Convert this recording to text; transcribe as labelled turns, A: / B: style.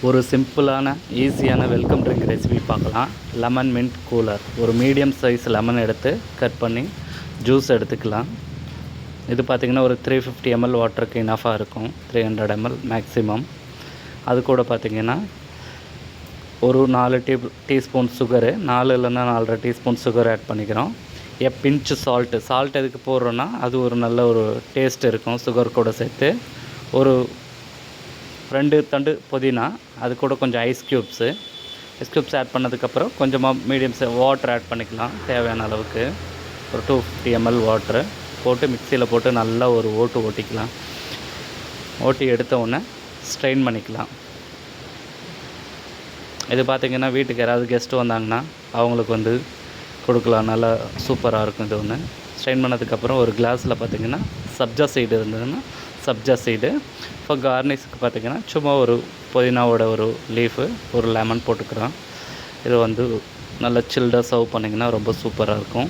A: ஒரு சிம்பிளான ஈஸியான வெல்கம் ட்ரிங்க் ரெசிபி பார்க்கலாம். Lemon mint cooler. ஒரு மீடியம் சைஸ் லெமன் எடுத்து கட் பண்ணி ஜூஸ் எடுத்துக்கலாம். இது பார்த்திங்கன்னா ஒரு 350 ml வாட்டருக்கு இனஃபாக இருக்கும். 300 ml மேக்ஸிமம். அது கூட பார்த்திங்கன்னா ஒரு 4 டீஸ்பூன் சுகரு, 4 இல்லைன்னா 4.5 டீஸ்பூன் சுகர் ஆட் பண்ணிக்கிறோம். பிஞ்ச் சால்ட் எதுக்கு போடுறோன்னா அது ஒரு நல்ல ஒரு டேஸ்ட் இருக்கும். சுகர் கூட சேர்த்து ஒரு 2 தண்டு புதினா, அது கூட கொஞ்சம் ஐஸ் க்யூப்ஸ் ஆட் பண்ணதுக்கப்புறம் கொஞ்சமாக மீடியம் வாட்டர் ஆட் பண்ணிக்கலாம். தேவையான அளவுக்கு ஒரு 250 ml வாட்ரு போட்டு மிக்சியில் போட்டு நல்லா ஒரு ஓட்டிக்கலாம். ஓட்டி எடுத்த உடனே ஸ்ட்ரெயின் பண்ணிக்கலாம். இது பார்த்திங்கன்னா வீட்டுக்கு யாராவது கெஸ்ட்டு வந்தாங்கன்னா அவங்களுக்கு கொடுக்கலாம். நல்லா சூப்பராக இருக்கும். இது ஒன்று ஸ்ட்ரெயின் பண்ணதுக்கப்புறம் ஒரு கிளாஸில் பார்த்திங்கன்னா சப்ஜா சீடு இருந்ததுன்னா சப்ஜா சீடு. இப்போ கார்னிஷ்க்கு பார்த்திங்கன்னா சும்மா ஒரு புதினாவோட ஒரு லீஃபு, ஒரு லெமன் போட்டுக்கிறோம். இது நல்லா சில்டாக சர்வ் பண்ணிங்கன்னா ரொம்ப சூப்பராக இருக்கும்.